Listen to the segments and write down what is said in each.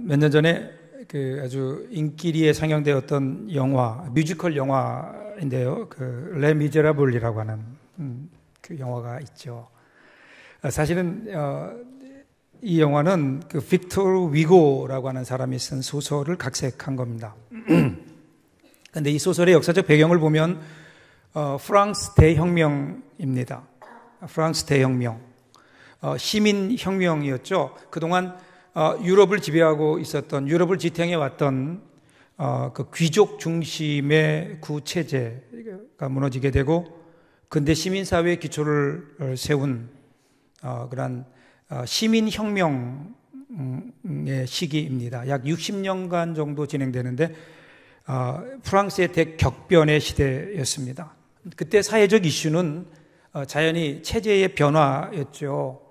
몇 년 전에 그 아주 인기리에 상영되었던 영화, 뮤지컬 영화인데요. 그 레 미제라블이라고 하는 그 영화가 있죠. 사실은 이 영화는 그 빅토르 위고라고 하는 사람이 쓴 소설을 각색한 겁니다. 그런데 이 소설의 역사적 배경을 보면 프랑스 대혁명입니다. 프랑스 대혁명, 시민혁명이었죠. 그동안 유럽을 지배하고 있었던, 유럽을 지탱해 왔던 그 귀족 중심의 구체제가 무너지게 되고 근대 시민사회의 기초를 세운 그런 시민혁명의 시기입니다. 약 60년간 정도 진행되는데 프랑스의 대격변의 시대였습니다. 그때 사회적 이슈는 자연히 체제의 변화였죠.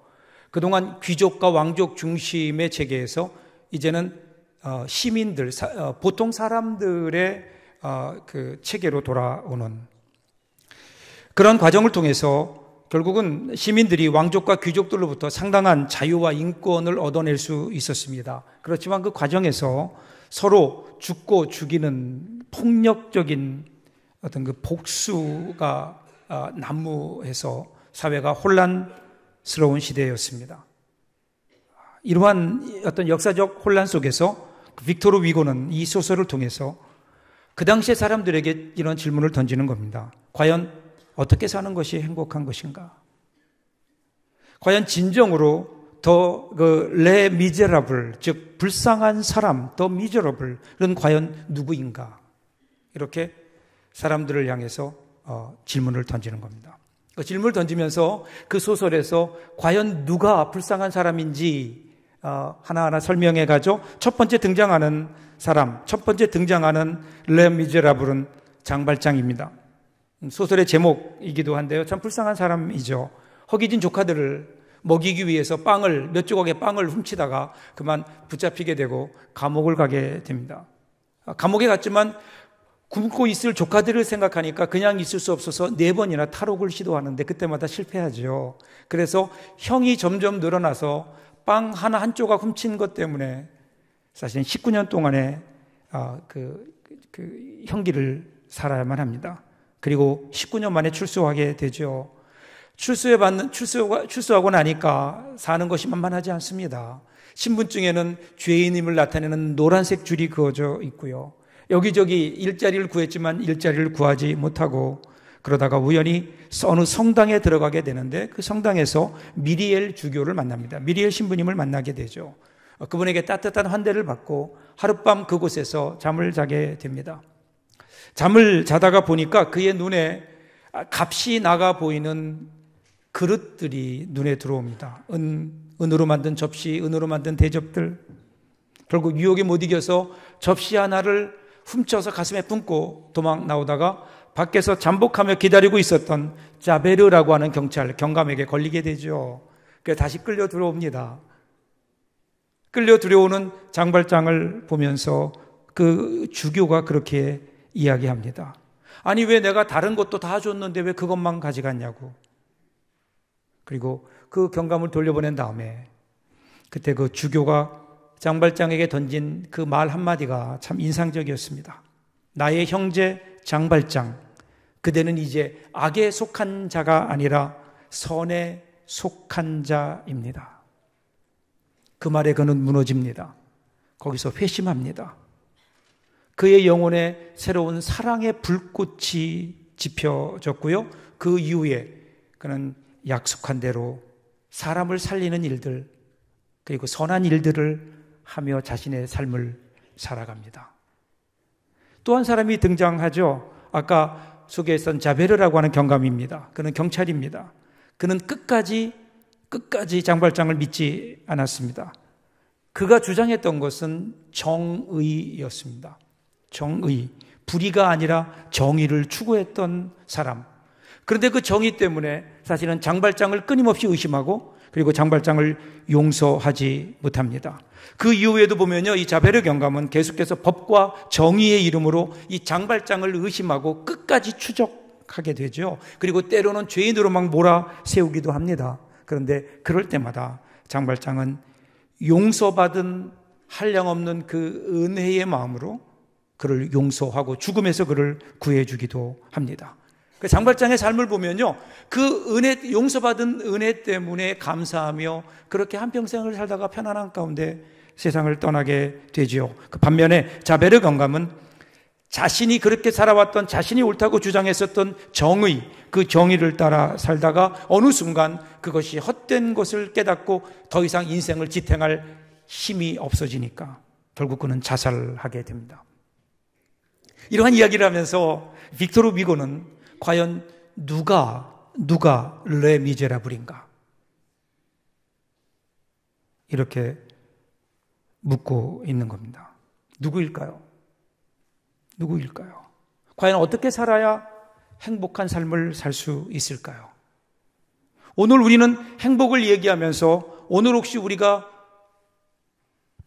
그동안 귀족과 왕족 중심의 체계에서 이제는 시민들, 보통 사람들의 그 체계로 돌아오는 그런 과정을 통해서 결국은 시민들이 왕족과 귀족들로부터 상당한 자유와 인권을 얻어낼 수 있었습니다. 그렇지만 그 과정에서 서로 죽고 죽이는 폭력적인 어떤 그 복수가 난무해서 사회가 혼란스러운 시대였습니다. 이러한 어떤 역사적 혼란 속에서 빅토르 위고는 이 소설을 통해서 그 당시의 사람들에게 이런 질문을 던지는 겁니다. 과연 어떻게 사는 것이 행복한 것인가? 과연 진정으로 더 레 미제라블, 즉 불쌍한 사람, 더 미제러블은 과연 누구인가? 이렇게 사람들을 향해서 질문을 던지는 겁니다. 그 질문을 던지면서 그 소설에서 과연 누가 불쌍한 사람인지 하나하나 설명해 가죠. 첫 번째 등장하는 사람, 첫 번째 등장하는 레 미제라블은 장발장입니다. 소설의 제목이기도 한데요. 참 불쌍한 사람이죠. 허기진 조카들을 먹이기 위해서 몇 조각의 빵을 훔치다가 그만 붙잡히게 되고 감옥을 가게 됩니다. 감옥에 갔지만 굶고 있을 조카들을 생각하니까 그냥 있을 수 없어서 4번이나 탈옥을 시도하는데 그때마다 실패하죠. 그래서 형이 점점 늘어나서 빵 하나 한 조각 훔친 것 때문에 사실은 19년 동안의 그 형기를 살아야만 합니다. 그리고 19년 만에 출소하게 되죠. 출소하고 나니까 사는 것이 만만하지 않습니다. 신분증에는 죄인임을 나타내는 노란색 줄이 그어져 있고요. 여기저기 일자리를 구했지만 일자리를 구하지 못하고 그러다가 우연히 어느 성당에 들어가게 되는데 그 성당에서 미리엘 주교를 만납니다. 미리엘 신부님을 만나게 되죠. 그분에게 따뜻한 환대를 받고 하룻밤 그곳에서 잠을 자게 됩니다. 잠을 자다가 보니까 그의 눈에 값이 나가 보이는 그릇들이 눈에 들어옵니다. 은으로 만든 접시, 은으로 만든 대접들. 결국 유혹에 못 이겨서 접시 하나를 훔쳐서 가슴에 품고 도망 나오다가 밖에서 잠복하며 기다리고 있었던 자베르라고 하는 경감에게 걸리게 되죠. 그래서 다시 끌려 들어옵니다. 끌려 들어오는 장발장을 보면서 그 주교가 그렇게 이야기합니다. 아니 왜 내가 다른 것도 다 줬는데 왜 그것만 가져갔냐고. 그리고 그 경감을 돌려보낸 다음에 그때 그 주교가 장발장에게 던진 그 말 한마디가 참 인상적이었습니다. 나의 형제 장발장, 그대는 이제 악에 속한 자가 아니라 선에 속한 자입니다. 그 말에 그는 무너집니다. 거기서 회심합니다. 그의 영혼에 새로운 사랑의 불꽃이 지펴졌고요. 그 이후에 그는 약속한 대로 사람을 살리는 일들 그리고 선한 일들을 하며 자신의 삶을 살아갑니다. 또 한 사람이 등장하죠. 아까 소개했던 자베르라고 하는 경감입니다. 그는 경찰입니다. 그는 끝까지 장발장을 믿지 않았습니다. 그가 주장했던 것은 정의였습니다. 정의, 불의가 아니라 정의를 추구했던 사람. 그런데 그 정의 때문에 사실은 장발장을 끊임없이 의심하고 그리고 장발장을 용서하지 못합니다. 그 이후에도 보면요, 이 자베르 경감은 계속해서 법과 정의의 이름으로 이 장발장을 의심하고 끝까지 추적하게 되죠. 그리고 때로는 죄인으로 막 몰아세우기도 합니다. 그런데 그럴 때마다 장발장은 용서받은 한량없는 그 은혜의 마음으로 그를 용서하고 죽음에서 그를 구해주기도 합니다. 그 장발장의 삶을 보면요, 그 은혜, 용서받은 은혜 때문에 감사하며 그렇게 한평생을 살다가 편안한 가운데 세상을 떠나게 되지요. 그 반면에 자베르 경감은 자신이 그렇게 살아왔던, 자신이 옳다고 주장했었던 정의, 그 정의를 따라 살다가 어느 순간 그것이 헛된 것을 깨닫고 더 이상 인생을 지탱할 힘이 없어지니까 결국 그는 자살하게 됩니다. 이러한 이야기를 하면서 빅토르 위고는 과연 누가 레 미제라블인가? 이렇게 묻고 있는 겁니다. 누구일까요? 과연 어떻게 살아야 행복한 삶을 살 수 있을까요? 오늘 우리는 행복을 얘기하면서 오늘 혹시 우리가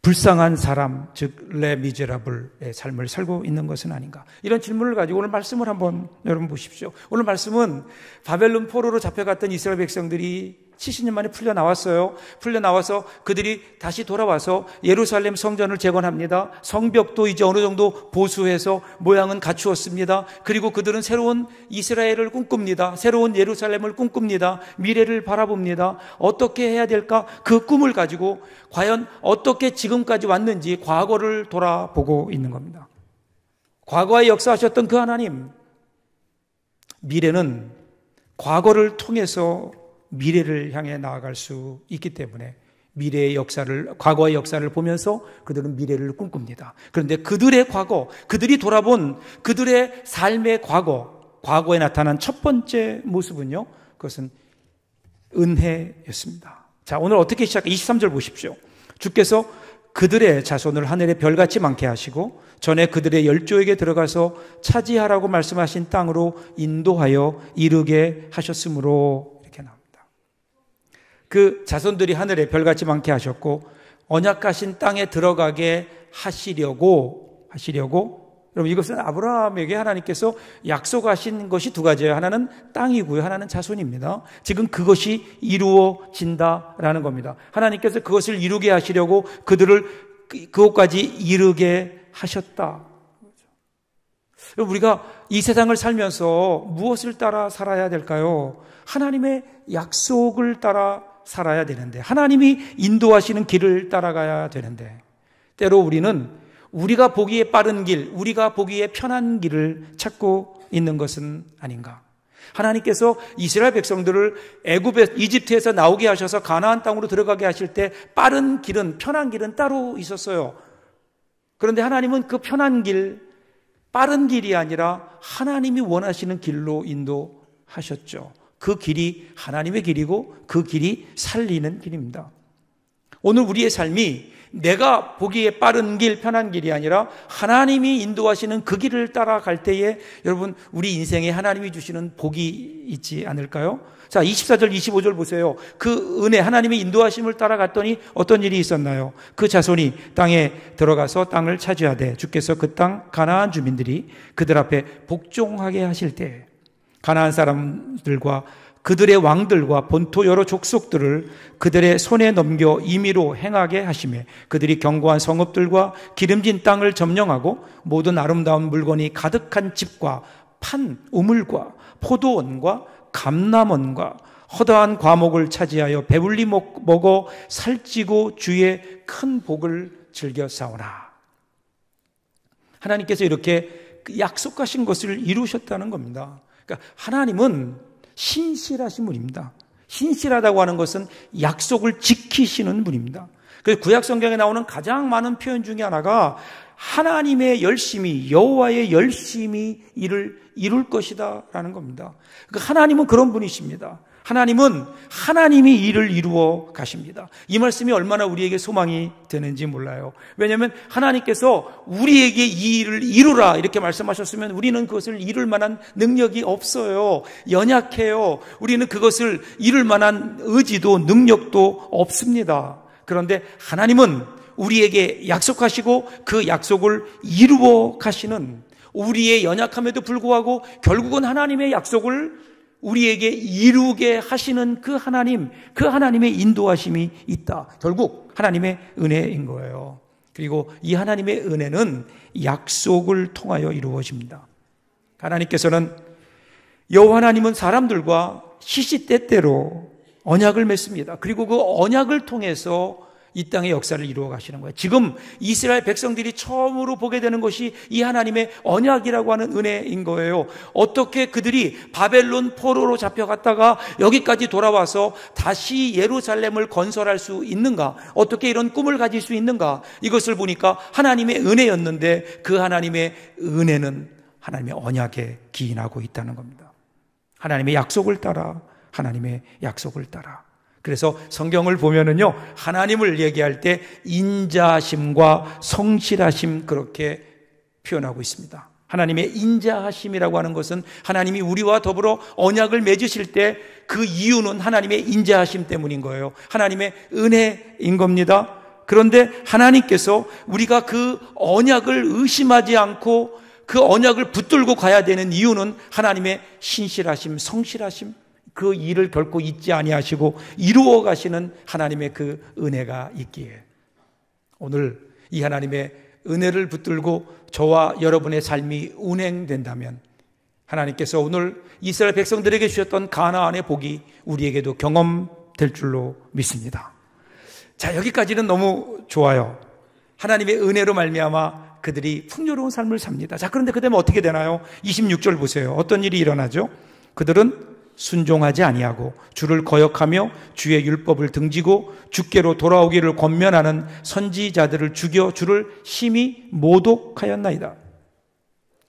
불쌍한 사람, 즉 레 미제라블의 삶을 살고 있는 것은 아닌가? 이런 질문을 가지고 오늘 말씀을 한번 여러분 보십시오. 오늘 말씀은 바벨론 포로로 잡혀갔던 이스라엘 백성들이 70년 만에 풀려 나왔어요. 풀려 나와서 그들이 다시 돌아와서 예루살렘 성전을 재건합니다. 성벽도 이제 어느 정도 보수해서 모양은 갖추었습니다. 그리고 그들은 새로운 이스라엘을 꿈꿉니다. 새로운 예루살렘을 꿈꿉니다. 미래를 바라봅니다. 어떻게 해야 될까? 그 꿈을 가지고 과연 어떻게 지금까지 왔는지 과거를 돌아보고 있는 겁니다. 과거에 역사하셨던 그 하나님, 미래는 과거를 통해서 미래를 향해 나아갈 수 있기 때문에 미래의 역사를, 과거의 역사를 보면서 그들은 미래를 꿈꿉니다. 그런데 그들의 과거, 그들이 돌아본 그들의 삶의 과거에 나타난 첫 번째 모습은요, 그것은 은혜였습니다. 자, 오늘 어떻게 시작해? 23절 보십시오. 주께서 그들의 자손을 하늘의 별같이 많게 하시고 전에 그들의 열조에게 들어가서 차지하라고 말씀하신 땅으로 인도하여 이르게 하셨으므로, 이렇게 나옵니다. 그 자손들이 하늘에 별같이 많게 하셨고 언약하신 땅에 들어가게 하시려고 여러분, 이것은 아브라함에게 하나님께서 약속하신 것이 두 가지예요. 하나는 땅이고요, 하나는 자손입니다. 지금 그것이 이루어진다라는 겁니다. 하나님께서 그것을 이루게 하시려고 그들을 그것까지 이루게 하셨다. 우리가 이 세상을 살면서 무엇을 따라 살아야 될까요? 하나님의 약속을 따라 살아야 되는데, 하나님이 인도하시는 길을 따라가야 되는데, 때로 우리는 우리가 보기에 빠른 길, 우리가 보기에 편한 길을 찾고 있는 것은 아닌가? 하나님께서 이스라엘 백성들을 이집트에서 나오게 하셔서 가나안 땅으로 들어가게 하실 때 빠른 길은, 편한 길은 따로 있었어요. 그런데 하나님은 그 편한 길, 빠른 길이 아니라 하나님이 원하시는 길로 인도하셨죠. 그 길이 하나님의 길이고 그 길이 살리는 길입니다. 오늘 우리의 삶이 내가 보기에 빠른 길, 편한 길이 아니라 하나님이 인도하시는 그 길을 따라갈 때에 여러분, 우리 인생에 하나님이 주시는 복이 있지 않을까요? 자, 24절, 25절 보세요. 그 은혜, 하나님의 인도하심을 따라갔더니 어떤 일이 있었나요? 그 자손이 땅에 들어가서 땅을 차지하되 주께서 그 땅 가나안 주민들이 그들 앞에 복종하게 하실 때 가나안 사람들과 그들의 왕들과 본토 여러 족속들을 그들의 손에 넘겨 임의로 행하게 하시며 그들이 견고한 성읍들과 기름진 땅을 점령하고 모든 아름다운 물건이 가득한 집과 판, 우물과 포도원과 감람원과 허다한 과목을 차지하여 배불리 먹어 살찌고 주의 큰 복을 즐겨 싸우나. 하나님께서 이렇게 약속하신 것을 이루셨다는 겁니다. 그러니까 하나님은 신실하신 분입니다. 신실하다고 하는 것은 약속을 지키시는 분입니다. 그래서 구약 성경에 나오는 가장 많은 표현 중에 하나가 하나님의 열심히, 여호와의 열심히 일을 이룰 것이다 라는 겁니다. 그러니까 하나님은 그런 분이십니다. 하나님은 하나님이 일을 이루어 가십니다. 이 말씀이 얼마나 우리에게 소망이 되는지 몰라요. 왜냐하면 하나님께서 우리에게 이 일을 이루라 이렇게 말씀하셨으면 우리는 그것을 이룰 만한 능력이 없어요. 연약해요. 우리는 그것을 이룰 만한 의지도 능력도 없습니다. 그런데 하나님은 우리에게 약속하시고 그 약속을 이루어 가시는, 우리의 연약함에도 불구하고 결국은 하나님의 약속을 우리에게 이루게 하시는 그 하나님, 그 하나님의 인도하심이 있다. 결국 하나님의 은혜인 거예요. 그리고 이 하나님의 은혜는 약속을 통하여 이루어집니다. 하나님께서는 여호와 하나님은 사람들과 시시때때로 언약을 맺습니다. 그리고 그 언약을 통해서 이 땅의 역사를 이루어 가시는 거예요. 지금 이스라엘 백성들이 처음으로 보게 되는 것이 이 하나님의 언약이라고 하는 은혜인 거예요. 어떻게 그들이 바벨론 포로로 잡혀갔다가 여기까지 돌아와서 다시 예루살렘을 건설할 수 있는가? 어떻게 이런 꿈을 가질 수 있는가? 이것을 보니까 하나님의 은혜였는데 그 하나님의 은혜는 하나님의 언약에 기인하고 있다는 겁니다. 하나님의 약속을 따라, 하나님의 약속을 따라. 그래서 성경을 보면은요, 하나님을 얘기할 때 인자하심과 성실하심 그렇게 표현하고 있습니다. 하나님의 인자하심이라고 하는 것은 하나님이 우리와 더불어 언약을 맺으실 때 그 이유는 하나님의 인자하심 때문인 거예요. 하나님의 은혜인 겁니다. 그런데 하나님께서 우리가 그 언약을 의심하지 않고 그 언약을 붙들고 가야 되는 이유는 하나님의 신실하심, 성실하심, 그 일을 결코 잊지 아니하시고 이루어 가시는 하나님의 그 은혜가 있기에 오늘 이 하나님의 은혜를 붙들고 저와 여러분의 삶이 운행된다면 하나님께서 오늘 이스라엘 백성들에게 주셨던 가나안의 복이 우리에게도 경험될 줄로 믿습니다. 자, 여기까지는 너무 좋아요. 하나님의 은혜로 말미암아 그들이 풍요로운 삶을 삽니다. 자, 그런데 그다음에 어떻게 되나요? 26절 보세요. 어떤 일이 일어나죠? 그들은 순종하지 아니하고 주를 거역하며 주의 율법을 등지고 주께로 돌아오기를 권면하는 선지자들을 죽여 주를 심히 모독하였나이다.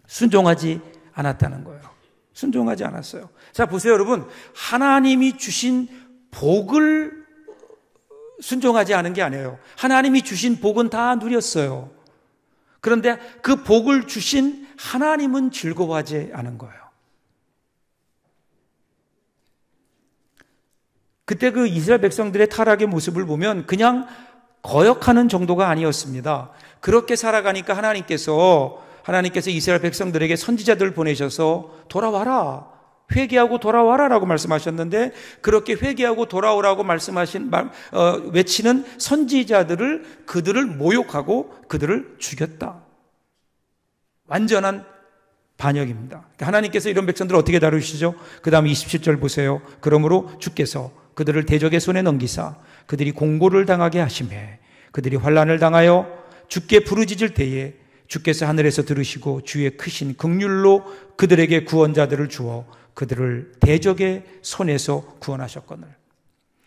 순종하지 않았다는 거예요. 순종하지 않았어요. 자, 보세요, 여러분. 하나님이 주신 복을 순종하지 않은 게 아니에요. 하나님이 주신 복은 다 누렸어요. 그런데 그 복을 주신 하나님은 즐거워하지 않은 거예요. 그때 그 이스라엘 백성들의 타락의 모습을 보면 그냥 거역하는 정도가 아니었습니다. 그렇게 살아가니까 하나님께서 이스라엘 백성들에게 선지자들을 보내셔서 돌아와라, 회개하고 돌아와라라고 말씀하셨는데 그렇게 회개하고 돌아오라고 외치는 선지자들을 그들을 모욕하고 그들을 죽였다. 완전한 반역입니다. 하나님께서 이런 백성들을 어떻게 다루시죠? 그 다음 27절 보세요. 그러므로 주께서 그들을 대적의 손에 넘기사 그들이 공고를 당하게 하시매 그들이 환난을 당하여 주께 부르짖을 때에 주께서 하늘에서 들으시고 주의 크신 긍휼로 그들에게 구원자들을 주어 그들을 대적의 손에서 구원하셨거늘.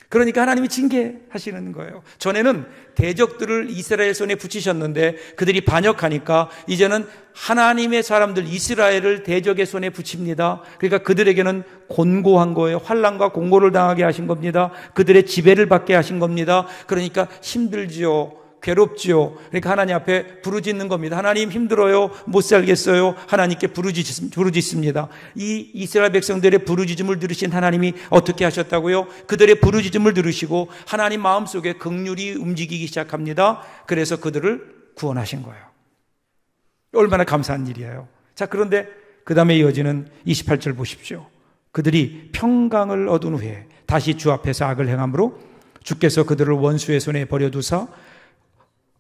그러니까 하나님이 징계하시는 거예요. 전에는 대적들을 이스라엘 손에 붙이셨는데 그들이 반역하니까 이제는 하나님의 사람들 이스라엘을 대적의 손에 붙입니다. 그러니까 그들에게는 곤고한 거예요. 환난과 공고를 당하게 하신 겁니다. 그들의 지배를 받게 하신 겁니다. 그러니까 힘들지요. 괴롭지요. 그러니까 하나님 앞에 부르짖는 겁니다. 하나님 힘들어요. 못 살겠어요. 하나님께 부르짖습니다. 이 이스라엘 백성들의 부르짖음을 들으신 하나님이 어떻게 하셨다고요? 그들의 부르짖음을 들으시고 하나님 마음속에 긍휼이 움직이기 시작합니다. 그래서 그들을 구원하신 거예요. 얼마나 감사한 일이에요. 자, 그런데 그 다음에 이어지는 28절 보십시오. 그들이 평강을 얻은 후에 다시 주 앞에서 악을 행함으로 주께서 그들을 원수의 손에 버려두사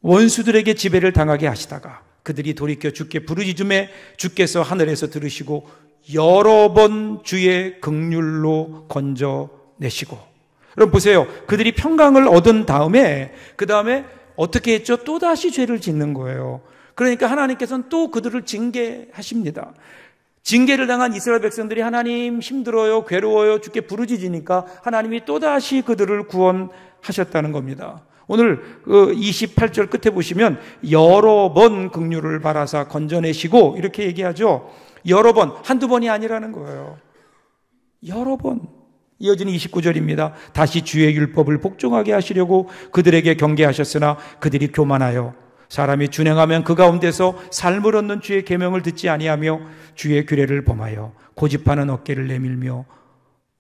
원수들에게 지배를 당하게 하시다가 그들이 돌이켜 주께 부르짖음에 주께서 하늘에서 들으시고 여러 번 주의 긍휼로 건져내시고. 여러분 보세요. 그들이 평강을 얻은 다음에 그 다음에 어떻게 했죠? 또다시 죄를 짓는 거예요. 그러니까 하나님께서는 또 그들을 징계하십니다. 징계를 당한 이스라엘 백성들이 하나님 힘들어요, 괴로워요, 주께 부르짖으니까 하나님이 또다시 그들을 구원하셨다는 겁니다. 오늘 28절 끝에 보시면 여러 번 긍휼을 바라사 건져내시고 이렇게 얘기하죠. 여러 번, 한두 번이 아니라는 거예요. 여러 번. 이어지는 29절입니다. 다시 주의 율법을 복종하게 하시려고 그들에게 경계하셨으나 그들이 교만하여 사람이 준행하면 그 가운데서 삶을 얻는 주의 계명을 듣지 아니하며 주의 규례를 범하여 고집하는 어깨를 내밀며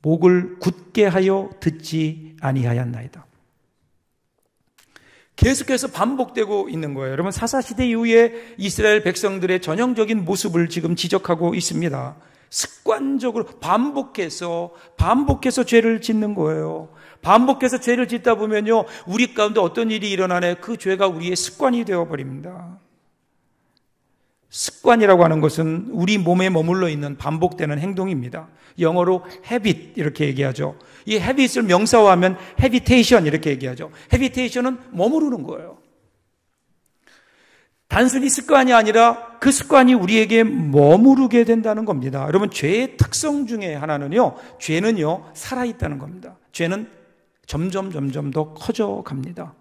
목을 굳게 하여 듣지 아니하였나이다. 계속해서 반복되고 있는 거예요. 여러분 사사시대 이후에 이스라엘 백성들의 전형적인 모습을 지금 지적하고 있습니다. 습관적으로 반복해서 죄를 짓는 거예요. 반복해서 죄를 짓다 보면요, 우리 가운데 어떤 일이 일어나네, 그 죄가 우리의 습관이 되어버립니다. 습관이라고 하는 것은 우리 몸에 머물러 있는 반복되는 행동입니다. 영어로 habit 이렇게 얘기하죠. 이 habit을 명사화하면 habitation 이렇게 얘기하죠. habitation은 머무르는 거예요. 단순히 습관이 아니라 그 습관이 우리에게 머무르게 된다는 겁니다. 여러분, 죄의 특성 중에 하나는요, 죄는요, 살아있다는 겁니다. 죄는 점점 더 커져갑니다.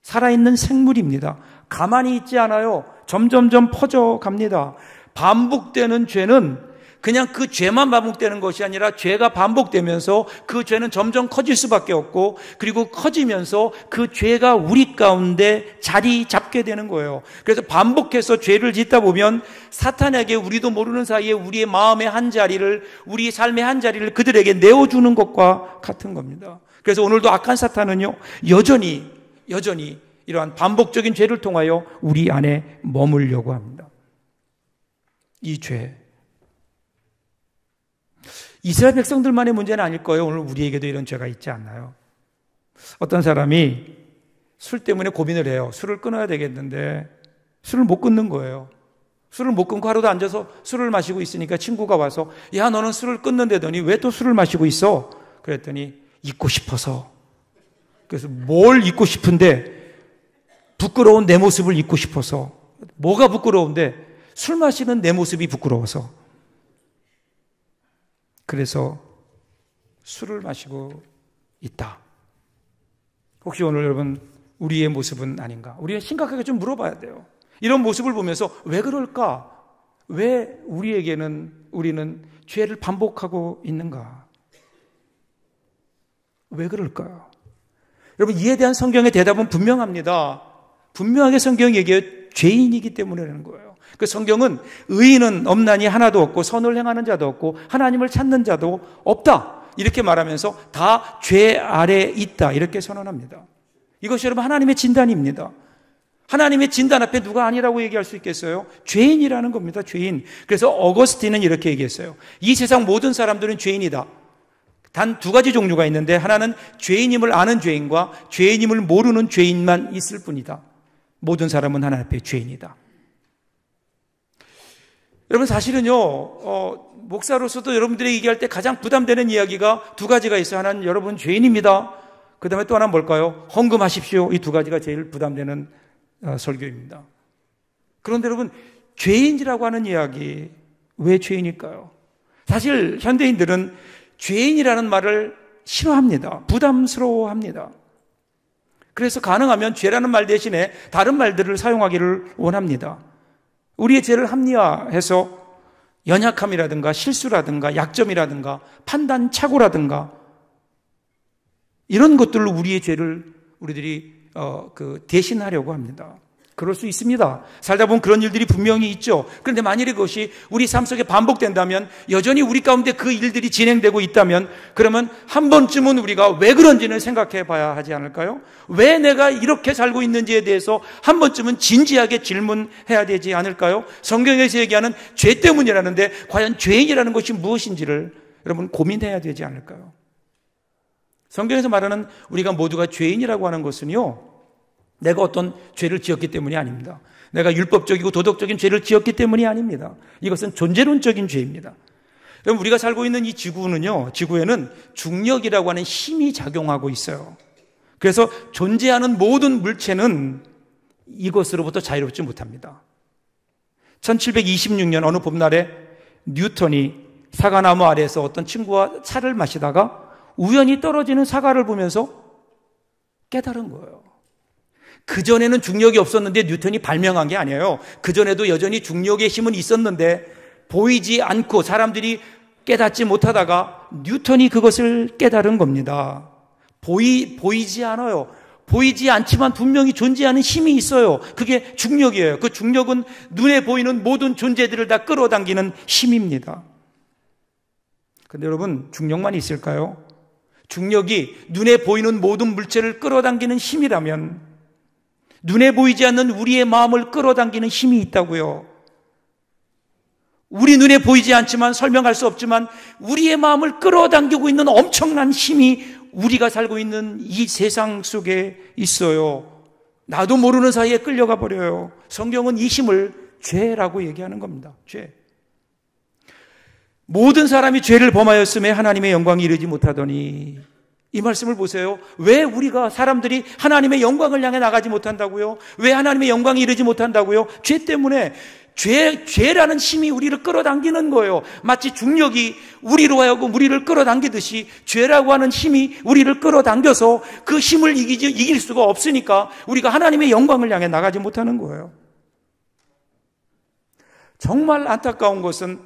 살아있는 생물입니다. 가만히 있지 않아요. 점점 퍼져갑니다. 반복되는 죄는 그냥 그 죄만 반복되는 것이 아니라 죄가 반복되면서 그 죄는 점점 커질 수밖에 없고, 그리고 커지면서 그 죄가 우리 가운데 자리 잡게 되는 거예요. 그래서 반복해서 죄를 짓다 보면 사탄에게 우리도 모르는 사이에 우리의 마음의 한 자리를, 우리 삶의 한 자리를 그들에게 내어주는 것과 같은 겁니다. 그래서 오늘도 악한 사탄은요, 여전히 이러한 반복적인 죄를 통하여 우리 안에 머물려고 합니다. 이 죄, 이스라엘 백성들만의 문제는 아닐 거예요. 오늘 우리에게도 이런 죄가 있지 않나요? 어떤 사람이 술 때문에 고민을 해요. 술을 끊어야 되겠는데 술을 못 끊는 거예요. 술을 못 끊고 하루도 앉아서 술을 마시고 있으니까 친구가 와서, 야, 너는 술을 끊는다더니 왜 또 술을 마시고 있어? 그랬더니 잊고 싶어서. 그래서 뭘 잊고 싶은데, 부끄러운 내 모습을 잊고 싶어서. 뭐가 부끄러운데? 술 마시는 내 모습이 부끄러워서. 그래서 술을 마시고 있다. 혹시 오늘 여러분, 우리의 모습은 아닌가? 우리가 심각하게 좀 물어봐야 돼요. 이런 모습을 보면서 왜 그럴까? 왜 우리는 죄를 반복하고 있는가? 왜 그럴까요? 여러분, 이에 대한 성경의 대답은 분명합니다. 분명하게 성경이 얘기해요. 죄인이기 때문이라는 거예요. 그 성경은 의인은 없나니 하나도 없고 선을 행하는 자도 없고 하나님을 찾는 자도 없다, 이렇게 말하면서 다 죄 아래 있다, 이렇게 선언합니다. 이것이 여러분 하나님의 진단입니다. 하나님의 진단 앞에 누가 아니라고 얘기할 수 있겠어요? 죄인이라는 겁니다. 죄인. 그래서 어거스틴은 이렇게 얘기했어요. 이 세상 모든 사람들은 죄인이다. 단 두 가지 종류가 있는데, 하나는 죄인임을 아는 죄인과 죄인임을 모르는 죄인만 있을 뿐이다. 모든 사람은 하나님 앞에 죄인이다. 여러분, 사실은요, 목사로서도 여러분들이 얘기할 때 가장 부담되는 이야기가 두 가지가 있어요. 하나는 여러분 죄인입니다. 그 다음에 또 하나는 뭘까요? 헌금하십시오. 이 두 가지가 제일 부담되는 설교입니다. 그런데 여러분, 죄인이라고 하는 이야기, 왜 죄인일까요? 사실 현대인들은 죄인이라는 말을 싫어합니다. 부담스러워합니다. 그래서 가능하면 죄라는 말 대신에 다른 말들을 사용하기를 원합니다. 우리의 죄를 합리화해서 연약함이라든가 실수라든가 약점이라든가 판단 착오라든가 이런 것들로 우리의 죄를 우리들이 대신하려고 합니다. 그럴 수 있습니다. 살다 보면 그런 일들이 분명히 있죠. 그런데 만일에 그것이 우리 삶 속에 반복된다면, 여전히 우리 가운데 그 일들이 진행되고 있다면, 그러면 한 번쯤은 우리가 왜 그런지는 생각해 봐야 하지 않을까요? 왜 내가 이렇게 살고 있는지에 대해서 한 번쯤은 진지하게 질문해야 되지 않을까요? 성경에서 얘기하는 죄 때문이라는데 과연 죄인이라는 것이 무엇인지를 여러분 고민해야 되지 않을까요? 성경에서 말하는 우리가 모두가 죄인이라고 하는 것은요, 내가 어떤 죄를 지었기 때문이 아닙니다. 내가 율법적이고 도덕적인 죄를 지었기 때문이 아닙니다. 이것은 존재론적인 죄입니다. 여러분, 우리가 살고 있는 이 지구에는 중력이라고 하는 힘이 작용하고 있어요. 그래서 존재하는 모든 물체는 이것으로부터 자유롭지 못합니다. 1726년 어느 봄날에 뉴턴이 사과나무 아래에서 어떤 친구와 차를 마시다가 우연히 떨어지는 사과를 보면서 깨달은 거예요. 그전에는 중력이 없었는데 뉴턴이 발명한 게 아니에요. 그전에도 여전히 중력의 힘은 있었는데 보이지 않고 사람들이 깨닫지 못하다가 뉴턴이 그것을 깨달은 겁니다. 보이지 않아요. 보이지 않지만 분명히 존재하는 힘이 있어요. 그게 중력이에요. 그 중력은 눈에 보이는 모든 존재들을 다 끌어당기는 힘입니다. 그런데 여러분, 중력만 있을까요? 중력이 눈에 보이는 모든 물체를 끌어당기는 힘이라면 눈에 보이지 않는 우리의 마음을 끌어당기는 힘이 있다고요. 우리 눈에 보이지 않지만 설명할 수 없지만 우리의 마음을 끌어당기고 있는 엄청난 힘이 우리가 살고 있는 이 세상 속에 있어요. 나도 모르는 사이에 끌려가 버려요. 성경은 이 힘을 죄라고 얘기하는 겁니다. 죄. 모든 사람이 죄를 범하였음에 하나님의 영광이 이르지 못하더니, 이 말씀을 보세요. 왜 우리가 사람들이 하나님의 영광을 향해 나가지 못한다고요? 왜 하나님의 영광이 이르지 못한다고요? 죄 때문에. 죄라는 힘이 우리를 끌어당기는 거예요. 마치 중력이 우리로 하여금 우리를 끌어당기듯이 죄라고 하는 힘이 우리를 끌어당겨서 그 힘을 이길 수가 없으니까 우리가 하나님의 영광을 향해 나가지 못하는 거예요. 정말 안타까운 것은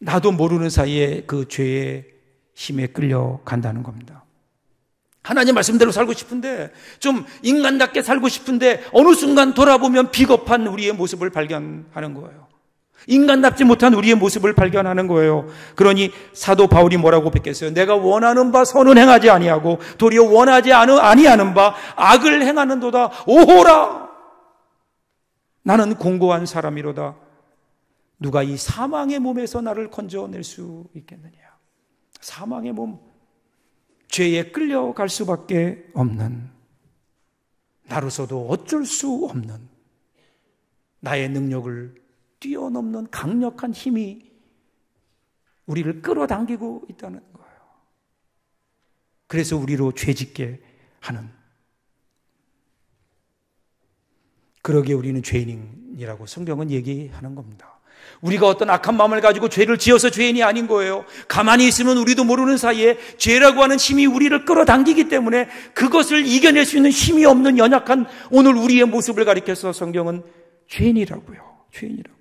나도 모르는 사이에 그 죄의 힘에 끌려간다는 겁니다. 하나님 말씀대로 살고 싶은데, 좀 인간답게 살고 싶은데 어느 순간 돌아보면 비겁한 우리의 모습을 발견하는 거예요. 인간답지 못한 우리의 모습을 발견하는 거예요. 그러니 사도 바울이 뭐라고 뱉겠어요? 내가 원하는 바 선은 행하지 아니하고 도리어 원하지 아니하는 바 악을 행하는도다. 오호라! 나는 공고한 사람이로다. 누가 이 사망의 몸에서 나를 건져낼 수 있겠느냐? 사망의 몸, 죄에 끌려갈 수밖에 없는, 나로서도 어쩔 수 없는, 나의 능력을 뛰어넘는 강력한 힘이 우리를 끌어당기고 있다는 거예요. 그래서 우리로 죄짓게 하는, 그러기에 우리는 죄인이라고 성경은 얘기하는 겁니다. 우리가 어떤 악한 마음을 가지고 죄를 지어서 죄인이 아닌 거예요. 가만히 있으면 우리도 모르는 사이에 죄라고 하는 힘이 우리를 끌어당기기 때문에 그것을 이겨낼 수 있는 힘이 없는 연약한 오늘 우리의 모습을 가리켜서 성경은 죄인이라고요. 죄인이라고요.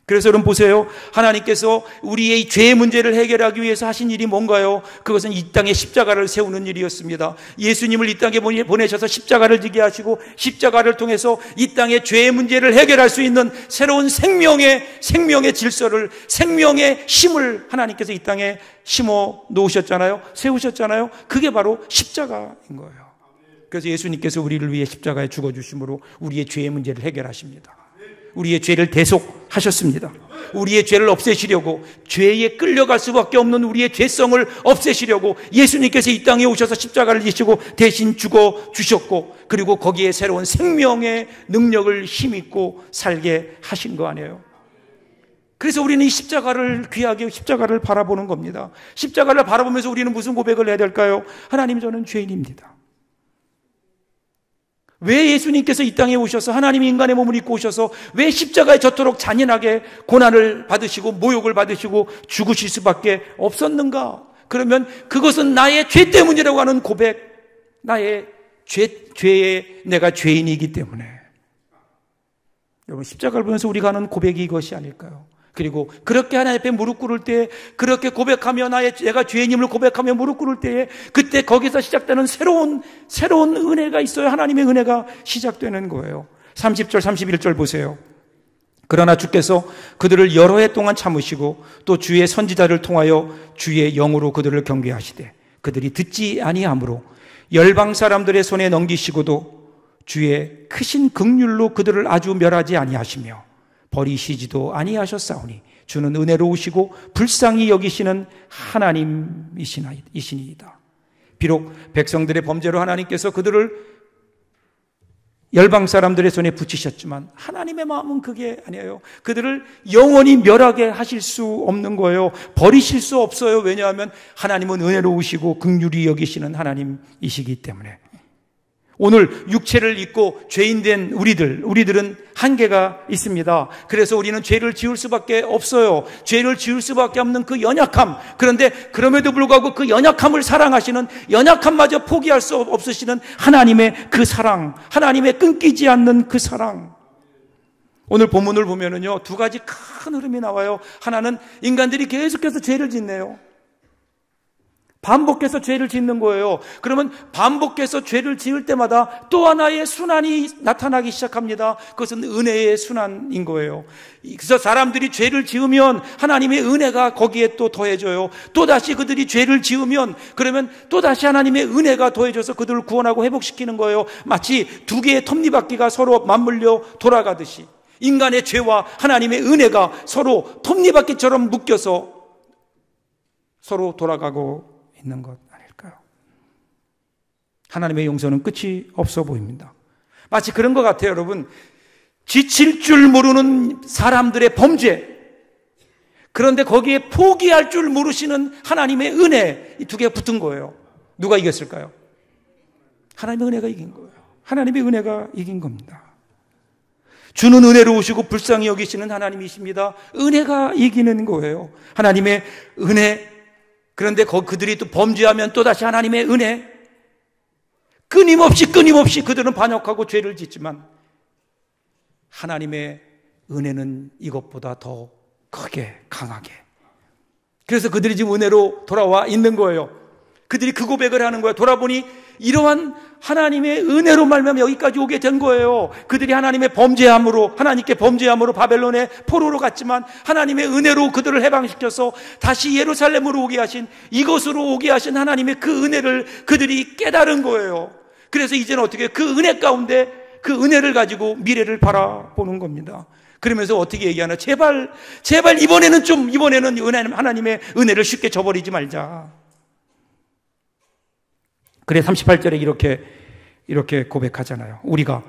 그래서 여러분 보세요. 하나님께서 우리의 죄의 문제를 해결하기 위해서 하신 일이 뭔가요? 그것은 이 땅에 십자가를 세우는 일이었습니다. 예수님을 이 땅에 보내셔서 십자가를 지게 하시고 십자가를 통해서 이 땅의 죄의 문제를 해결할 수 있는 새로운 생명의 질서를, 생명의 힘을 하나님께서 이 땅에 심어 놓으셨잖아요. 세우셨잖아요. 그게 바로 십자가인 거예요. 그래서 예수님께서 우리를 위해 십자가에 죽어주심으로 우리의 죄의 문제를 해결하십니다. 우리의 죄를 대속하셨습니다. 우리의 죄를 없애시려고, 죄에 끌려갈 수밖에 없는 우리의 죄성을 없애시려고 예수님께서 이 땅에 오셔서 십자가를 지시고 대신 죽어주셨고, 그리고 거기에 새로운 생명의 능력을 힘입고 살게 하신 거 아니에요. 그래서 우리는 이 십자가를 귀하게 십자가를 바라보는 겁니다. 십자가를 바라보면서 우리는 무슨 고백을 해야 될까요? 하나님, 저는 죄인입니다. 왜 예수님께서 이 땅에 오셔서 하나님이 인간의 몸을 입고 오셔서 왜 십자가에 저토록 잔인하게 고난을 받으시고 모욕을 받으시고 죽으실 수밖에 없었는가? 그러면 그것은 나의 죄 때문이라고 하는 고백, 나의 죄에 내가 죄인이기 때문에. 여러분, 십자가를 보면서 우리가 하는 고백이 이것이 아닐까요? 그리고 그렇게 하나님 앞에 무릎 꿇을 때, 그렇게 고백하며 내가 죄인임을 고백하며 무릎 꿇을 때에, 그때 거기서 시작되는 새로운 은혜가 있어요. 하나님의 은혜가 시작되는 거예요. 30절 31절 보세요. 그러나 주께서 그들을 여러 해 동안 참으시고 또 주의 선지자를 통하여 주의 영으로 그들을 경계하시되 그들이 듣지 아니하므로 열방 사람들의 손에 넘기시고도 주의 크신 긍휼로 그들을 아주 멸하지 아니하시며 버리시지도 아니하셨사오니 주는 은혜로우시고 불쌍히 여기시는 하나님이시니이다. 비록 백성들의 범죄로 하나님께서 그들을 열방 사람들의 손에 붙이셨지만 하나님의 마음은 그게 아니에요. 그들을 영원히 멸하게 하실 수 없는 거예요. 버리실 수 없어요. 왜냐하면 하나님은 은혜로우시고 긍휼히 여기시는 하나님이시기 때문에. 오늘 육체를 입고 죄인된 우리들은 한계가 있습니다. 그래서 우리는 죄를 지을 수밖에 없어요. 죄를 지을 수밖에 없는 그 연약함. 그런데 그럼에도 불구하고 그 연약함을 사랑하시는, 연약함마저 포기할 수 없으시는 하나님의 그 사랑, 하나님의 끊기지 않는 그 사랑. 오늘 본문을 보면은요, 두 가지 큰 흐름이 나와요. 하나는 인간들이 계속해서 죄를 짓네요. 반복해서 죄를 짓는 거예요. 그러면 반복해서 죄를 지을 때마다 또 하나의 순환이 나타나기 시작합니다. 그것은 은혜의 순환인 거예요. 그래서 사람들이 죄를 지으면 하나님의 은혜가 거기에 또 더해져요. 또다시 그들이 죄를 지으면 그러면 또다시 하나님의 은혜가 더해져서 그들을 구원하고 회복시키는 거예요. 마치 두 개의 톱니바퀴가 서로 맞물려 돌아가듯이 인간의 죄와 하나님의 은혜가 서로 톱니바퀴처럼 묶여서 서로 돌아가고 있는 것 아닐까요? 하나님의 용서는 끝이 없어 보입니다. 마치 그런 것 같아요, 여러분. 지칠 줄 모르는 사람들의 범죄, 그런데 거기에 포기할 줄 모르시는 하나님의 은혜, 이 두 개가 붙은 거예요. 누가 이겼을까요? 하나님의 은혜가 이긴 거예요. 하나님의 은혜가 이긴 겁니다. 주는 은혜로우시고 불쌍히 여기시는 하나님이십니다. 은혜가 이기는 거예요. 하나님의 은혜. 그런데 그들이 또 범죄하면 또다시 하나님의 은혜. 끊임없이 그들은 반역하고 죄를 짓지만 하나님의 은혜는 이것보다 더 크게 강하게. 그래서 그들이 지금 은혜로 돌아와 있는 거예요. 그들이 그 고백을 하는 거예요. 돌아보니 이러한 하나님의 은혜로 말미암아 여기까지 오게 된 거예요. 그들이 하나님의 범죄함으로, 하나님께 범죄함으로 바벨론의 포로로 갔지만 하나님의 은혜로 그들을 해방시켜서 다시 예루살렘으로 오게 하신, 이곳으로 오게 하신 하나님의 그 은혜를 그들이 깨달은 거예요. 그래서 이제는 어떻게 그 은혜 가운데 그 은혜를 가지고 미래를 바라보는 겁니다. 그러면서 어떻게 얘기하나? 제발 이번에는 하나님의 은혜를 쉽게 저버리지 말자. 그래 38절에 이렇게 고백하잖아요. 우리가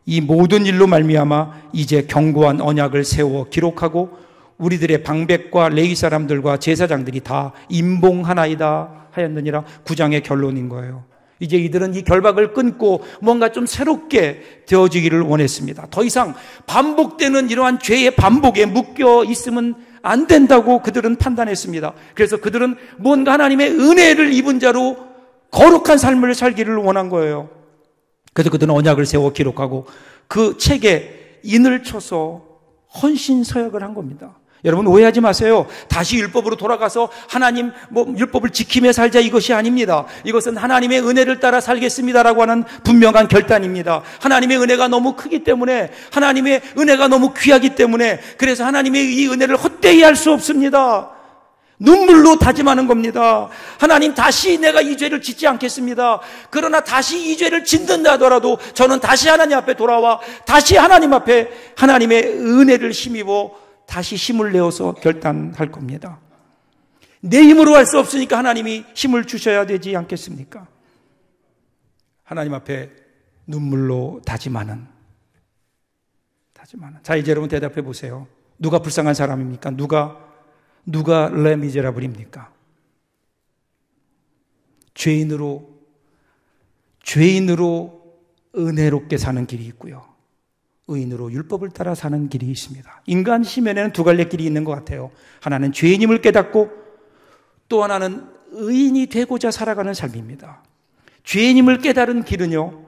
이 모든 일로 말미암아 이제 견고한 언약을 세워 기록하고 우리들의 방백과 레위 사람들과 제사장들이 다 임봉하나이다 하였느니라. 9장의 결론인 거예요. 이제 이들은 이 결박을 끊고 뭔가 좀 새롭게 되어지기를 원했습니다. 더 이상 반복되는 이러한 죄의 반복에 묶여 있으면 안 된다고 그들은 판단했습니다. 그래서 그들은 뭔가 하나님의 은혜를 입은 자로 거룩한 삶을 살기를 원한 거예요. 그래서 그들은 언약을 세워 기록하고 그 책에 인을 쳐서 헌신서약을 한 겁니다. 여러분 오해하지 마세요. 다시 율법으로 돌아가서 하나님 율법을 지키며 살자, 이것이 아닙니다. 이것은 하나님의 은혜를 따라 살겠습니다라고 하는 분명한 결단입니다. 하나님의 은혜가 너무 크기 때문에, 하나님의 은혜가 너무 귀하기 때문에, 그래서 하나님의 이 은혜를 헛되이 할 수 없습니다. 눈물로 다짐하는 겁니다. 하나님, 다시 내가 이 죄를 짓지 않겠습니다. 그러나 다시 이 죄를 짓는다 하더라도 저는 다시 하나님 앞에 돌아와 다시 하나님 앞에 하나님의 은혜를 힘입어 다시 힘을 내어서 결단할 겁니다. 내 힘으로 할 수 없으니까 하나님이 힘을 주셔야 되지 않겠습니까? 하나님 앞에 눈물로 다짐하는. 자, 이제 여러분 대답해 보세요. 누가 불쌍한 사람입니까? 누가 레 미제라블입니까? 죄인으로 은혜롭게 사는 길이 있고요, 의인으로 율법을 따라 사는 길이 있습니다. 인간 심연에는 두 갈래 길이 있는 것 같아요. 하나는 죄인임을 깨닫고 또 하나는 의인이 되고자 살아가는 삶입니다. 죄인임을 깨달은 길은요,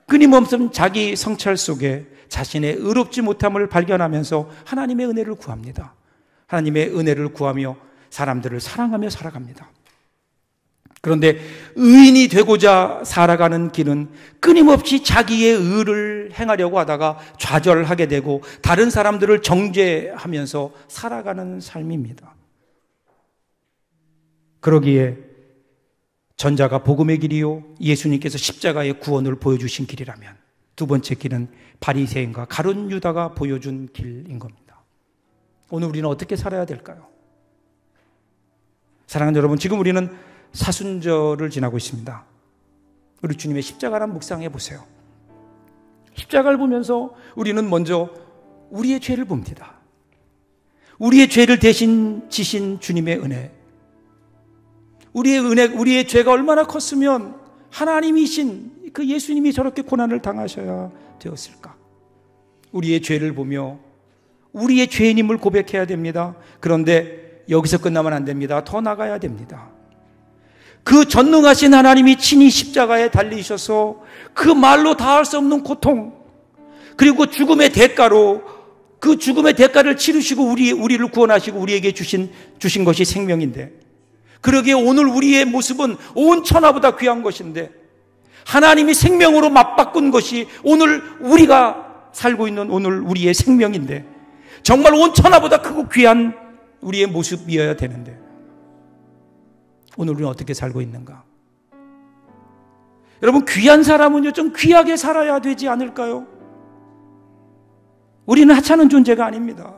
끊임없는 자기 성찰 속에 자신의 의롭지 못함을 발견하면서 하나님의 은혜를 구합니다. 하나님의 은혜를 구하며 사람들을 사랑하며 살아갑니다. 그런데 의인이 되고자 살아가는 길은 끊임없이 자기의 의를 행하려고 하다가 좌절하게 되고 다른 사람들을 정죄하면서 살아가는 삶입니다. 그러기에 전자가 복음의 길이요, 예수님께서 십자가의 구원을 보여주신 길이라면 두 번째 길은 바리새인과 가룟 유다가 보여준 길인 겁니다. 오늘 우리는 어떻게 살아야 될까요? 사랑하는 여러분, 지금 우리는 사순절을 지나고 있습니다. 우리 주님의 십자가를 묵상해 보세요. 십자가를 보면서 우리는 먼저 우리의 죄를 봅니다. 우리의 죄를 대신 지신 주님의 은혜. 우리의 죄가 얼마나 컸으면 하나님이신 그 예수님이 저렇게 고난을 당하셔야 되었을까? 우리의 죄를 보며 우리의 죄인임을 고백해야 됩니다. 그런데 여기서 끝나면 안 됩니다. 더 나가야 됩니다. 그 전능하신 하나님이 친히 십자가에 달리셔서 그 말로 다할 수 없는 고통, 그리고 죽음의 대가로 그 죽음의 대가를 치르시고 우리를 구원하시고 우리에게 주신 것이 생명인데, 그러기에 오늘 우리의 모습은 온 천하보다 귀한 것인데 하나님이 생명으로 맞바꾼 것이 오늘 우리가 살고 있는 오늘 우리의 생명인데, 정말 온 천하보다 크고 귀한 우리의 모습이어야 되는데 오늘 우리는 어떻게 살고 있는가? 여러분, 귀한 사람은요 좀 귀하게 살아야 되지 않을까요? 우리는 하찮은 존재가 아닙니다.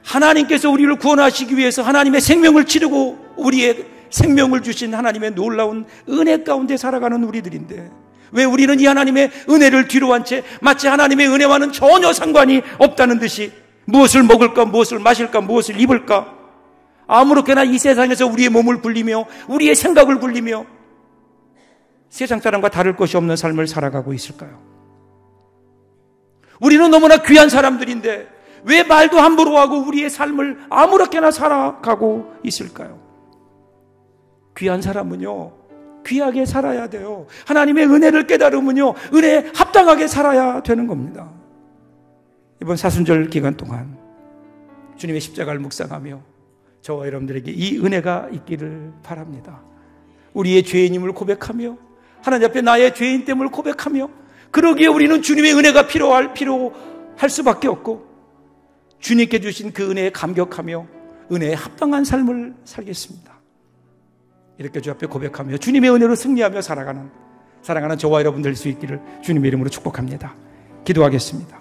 하나님께서 우리를 구원하시기 위해서 하나님의 생명을 치르고 우리의 생명을 주신 하나님의 놀라운 은혜 가운데 살아가는 우리들인데 왜 우리는 이 하나님의 은혜를 뒤로 한 채 마치 하나님의 은혜와는 전혀 상관이 없다는 듯이 무엇을 먹을까, 무엇을 마실까, 무엇을 입을까 아무렇게나 이 세상에서 우리의 몸을 굴리며 우리의 생각을 굴리며 세상 사람과 다를 것이 없는 삶을 살아가고 있을까요? 우리는 너무나 귀한 사람들인데 왜 말도 함부로 하고 우리의 삶을 아무렇게나 살아가고 있을까요? 귀한 사람은요, 귀하게 살아야 돼요. 하나님의 은혜를 깨달으면요, 은혜에 합당하게 살아야 되는 겁니다. 이번 사순절 기간 동안 주님의 십자가를 묵상하며 저와 여러분들에게 이 은혜가 있기를 바랍니다. 우리의 죄인임을 고백하며 하나님 앞에 나의 죄인됨을 고백하며 그러기에 우리는 주님의 은혜가 필요할 수밖에 없고 주님께 주신 그 은혜에 감격하며 은혜에 합당한 삶을 살겠습니다. 이렇게 주 앞에 고백하며 주님의 은혜로 승리하며 살아가는 저와 여러분 될 수 있기를 주님의 이름으로 축복합니다. 기도하겠습니다.